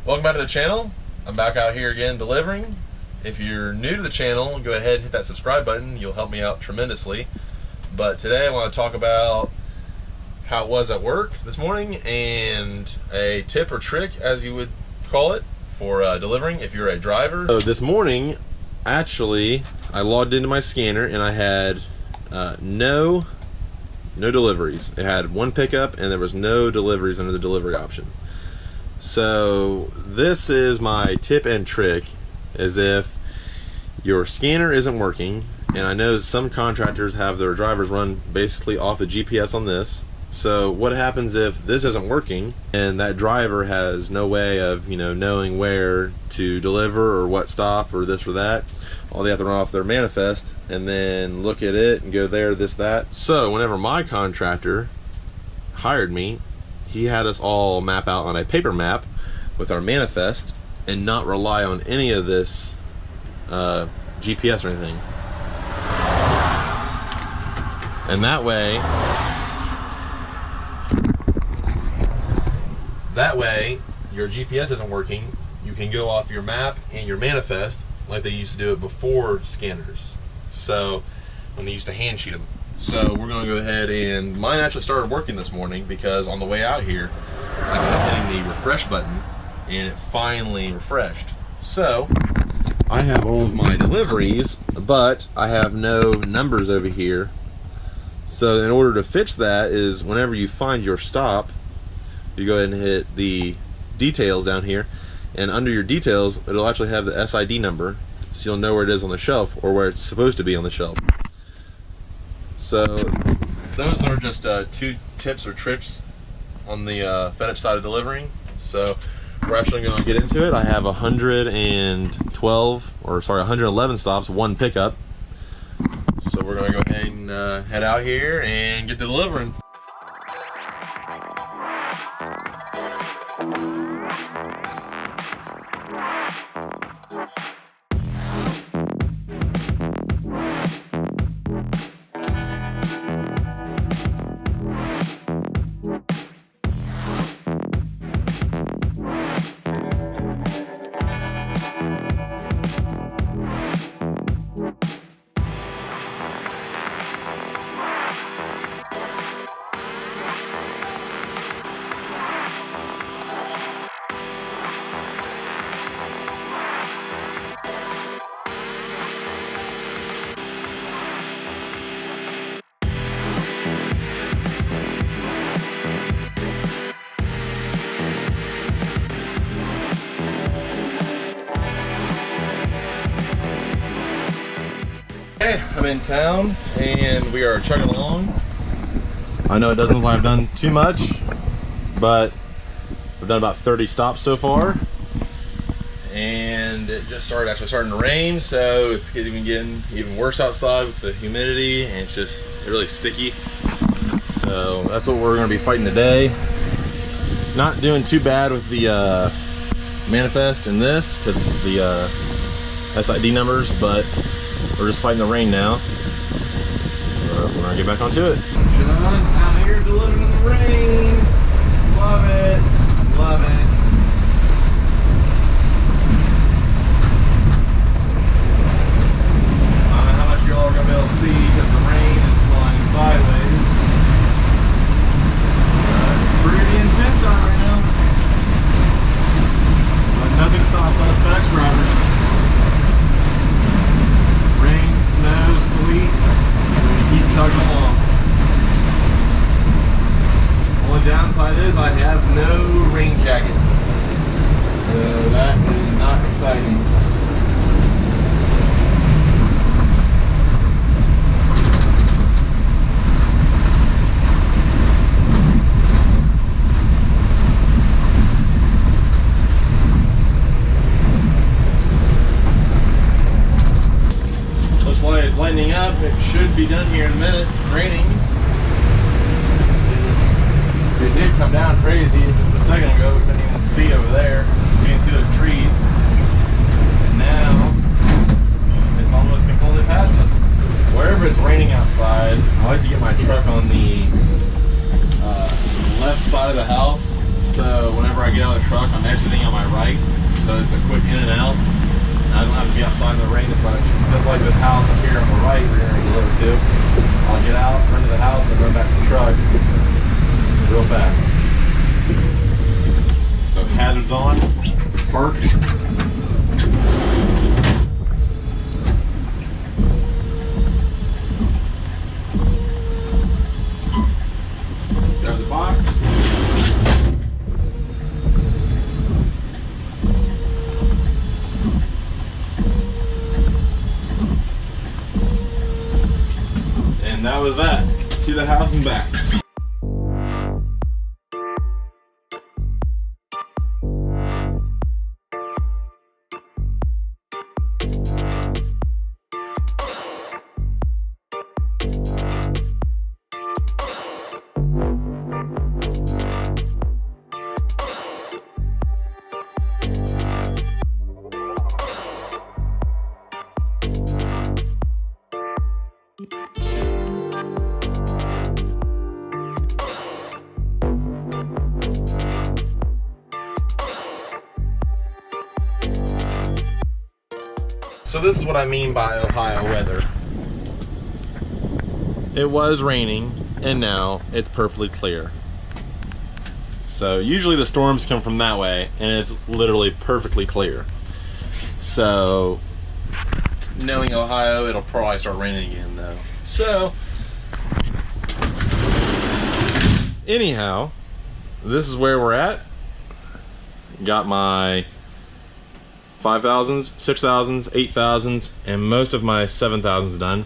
Welcome back to the channel. I'm back out here again delivering. If you're new to the channel, go ahead and hit that subscribe button. You'll help me out tremendously. But today I want to talk about how it was at work this morning and a tip or trick, as you would call it, for delivering if you're a driver. So this morning, actually, I logged into my scanner and I had no deliveries. It had one pickup and there was no deliveries under the delivery option. So this is my tip and trick, is if your scanner isn't working, and I know some contractors have their drivers run basically off the GPS on this. So what happens if this isn't working and that driver has no way of, knowing where to deliver or what stop or this or that? All they have to run off their manifest and then look at it and go there, this, that. So whenever my contractor hired me, he had us all map out on a paper map with our manifest and not rely on any of this GPS or anything. And that way your GPS isn't working, you can go off your map and your manifest like they used to do it before scanners. So when they used to hand sheet them. So we're going to go ahead, and mine actually started working this morning because on the way out here I kept hitting the refresh button and it finally refreshed. So I have all of my deliveries, but I have no numbers over here. So in order to fix that is whenever you find your stop, you go ahead and hit the details down here, and under your details it'll actually have the SID number, so you'll know where it is on the shelf or where it's supposed to be on the shelf. So those are just two tips or tricks on the FedEx side of delivering. So we're actually going to get into it. I have 111 stops, one pickup. So we're going to go ahead and head out here and get to delivering. I'm in town and we are chugging along. I know it doesn't look like I've done too much, but we've done about 30 stops so far, and it just started starting to rain, so it's getting even worse outside with the humidity, and it's just really sticky. So that's what we're going to be fighting today. Not doing too bad with the manifest in this because of the SID numbers, but we're just fighting the rain now. We're gonna get back onto it. John's out here delivering in the rain. Love it. Love it. I don't know how much y'all are gonna be able to see because the rain is flying sideways. Pretty intense out right now. But nothing stops us FedEx drivers. Rain, snow, sleet, we're going to keep chugging along. Only downside is I have no rain jacket, so that is not exciting. It's lightening up. It should be done here in a minute. Raining. It did come down crazy just a second ago. We couldn't even see over there. You can see those trees. And now it's almost completely past us. Wherever it's raining outside, I like to get my truck on the left side of the house. So whenever I get out of the truck, I'm exiting on my right. night, so it's a quick in and out. I don't have to be outside in the rain as much. Just like this house up here on the right we're going to deliver to. I'll get out, run to the house, and run back to the truck real fast. So hazards on, park. Grab the box. And that was that. To the house and back. So this is what I mean by Ohio weather. It was raining and now it's perfectly clear. So usually the storms come from that way and it's literally perfectly clear. So knowing Ohio, it'll probably start raining again though. So anyhow, this is where we're at. Got my 5,000s, 6,000s, 8,000s, and most of my 7,000s done.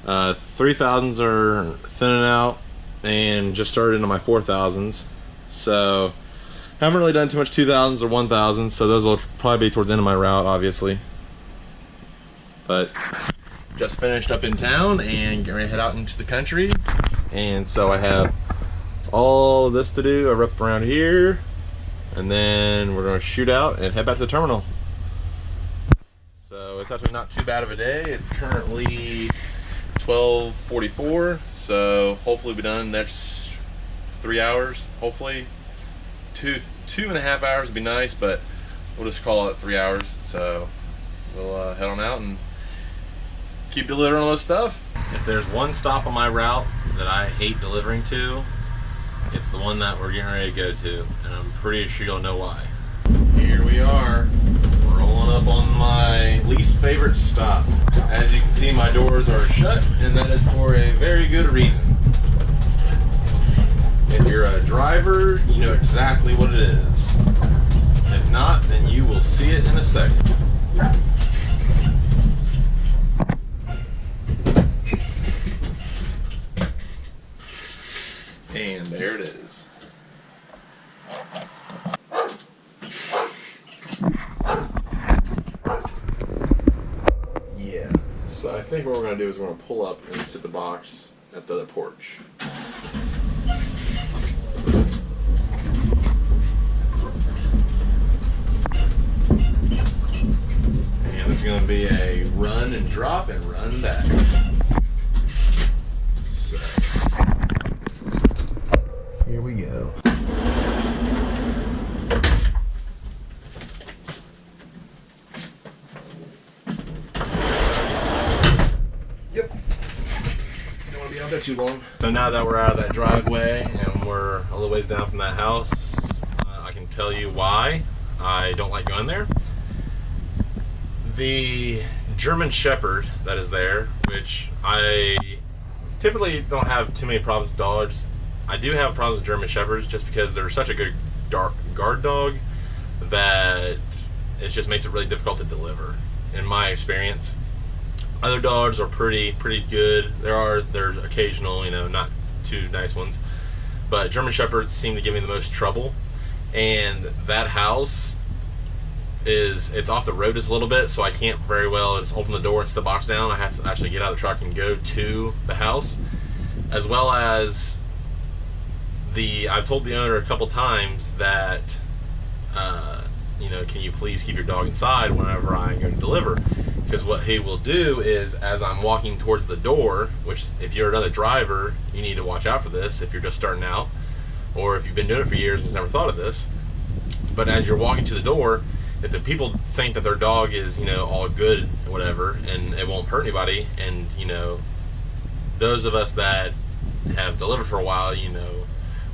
3,000s are thinning out and just started into my 4,000s. So haven't really done too much 2,000s or 1,000s, so those will probably be towards the end of my route, obviously. But just finished up in town and getting ready to head out into the country. And so I have all of this to do. I wrap around here, and then we're going to shoot out and head back to the terminal. So it's actually not too bad of a day. It's currently 12:44, so hopefully we'll be done in the next 3 hours. Hopefully, two and a half hours would be nice, but we'll just call it 3 hours. So we'll head on out and keep delivering all this stuff. If there's one stop on my route that I hate delivering to, it's the one that we're getting ready to go to, and I'm pretty sure you'll know why. Here we are. Rolling up on my least favorite stop. As you can see, my doors are shut, and that is for a very good reason. If you're a driver, you know exactly what it is. If not, then you will see it in a second. And there it is. So I think what we're going to do is we're going to pull up and sit the box at the other porch. And it's going to be a run and drop and run back. So here we go. Too long. So now that we're out of that driveway and we're a little ways down from that house, I can tell you why I don't like going there. The German Shepherd that is there, which I typically don't have too many problems with dogs. I do have problems with German Shepherds just because they're such a good guard dog that it just makes it really difficult to deliver, in my experience. Other dogs are pretty good. There's occasional, not too nice ones, but German Shepherds seem to give me the most trouble. And that house it's off the road just a little bit, so I can't very well just open the door and sit the box down. I have to actually get out of the truck and go to the house, as well as I've told the owner a couple times that can you please keep your dog inside whenever I'm going to deliver. Because what he will do is, as I'm walking towards the door, which if you're another driver, you need to watch out for this if you're just starting out, or if you've been doing it for years and never thought of this, But as you're walking to the door, if the people think that their dog is, all good or whatever, and it won't hurt anybody, and, those of us that have delivered for a while,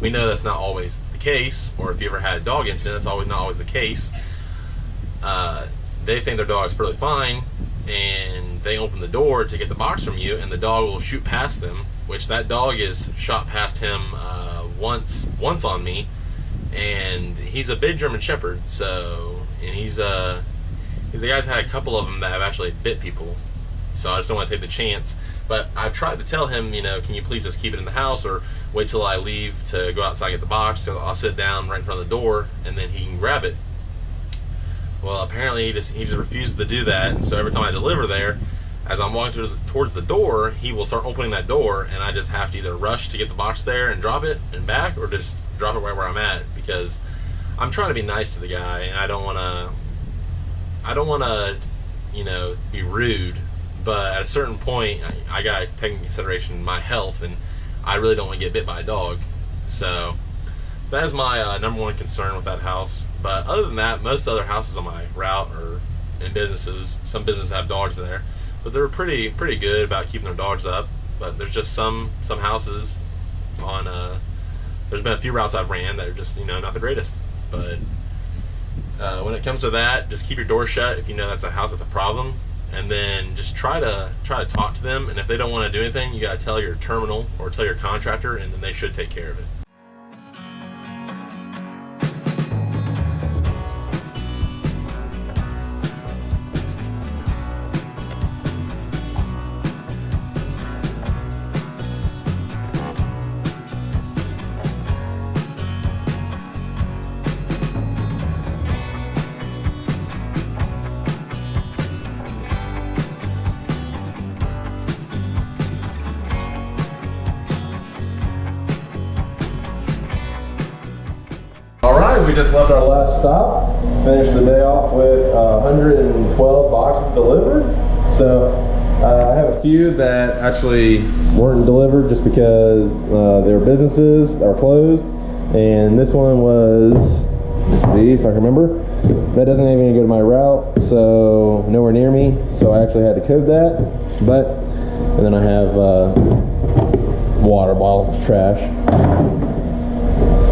we know that's not always the case, or if you ever had a dog incident, that's not always the case. They think their dog is perfectly fine, and they open the door to get the box from you, and the dog will shoot past them, which that dog is shot past him once on me, and he's a big German Shepherd, and the guy's had a couple of them that have actually bit people, so I just don't want to take the chance. But I've tried to tell him, can you please just keep it in the house, or wait till I leave to go outside and get the box, so I'll sit down right in front of the door, and then he can grab it. Well, apparently he just refuses to do that, and so every time I deliver there, as I'm walking towards the door, he will start opening that door, and I just have to either rush to get the box there and drop it and back, or just drop it right where I'm at, because I'm trying to be nice to the guy, and I don't want to, be rude, but at a certain point, I got to take into consideration my health, and I really don't want to get bit by a dog. So that is my number one concern with that house. But other than that, most other houses on my route are in businesses. Some businesses have dogs there, but they're pretty good about keeping their dogs up. But there's just some houses on. There's been a few routes I've ran that are just not the greatest. But when it comes to that, just keep your door shut if you know that's a house that's a problem, and then just try to talk to them. And if they don't want to do anything, you got to tell your terminal or tell your contractor, and then they should take care of it. Alright, we just left our last stop. Finished the day off with 112 boxes delivered. So I have a few that actually weren't delivered just because their businesses are closed. And this one was, let's see if I can remember, that doesn't even go to my route, so nowhere near me. So I actually had to code that. And then I have water bottles, trash.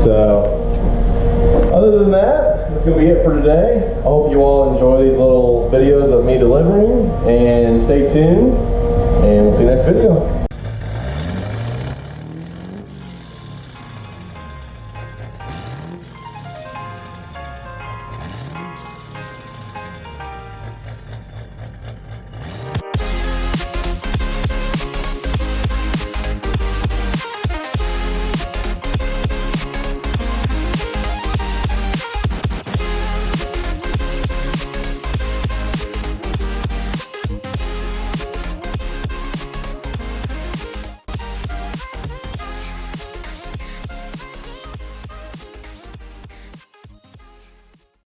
So other than that, that's going to be it for today. I hope you all enjoy these little videos of me delivering, and stay tuned, and we'll see you next video.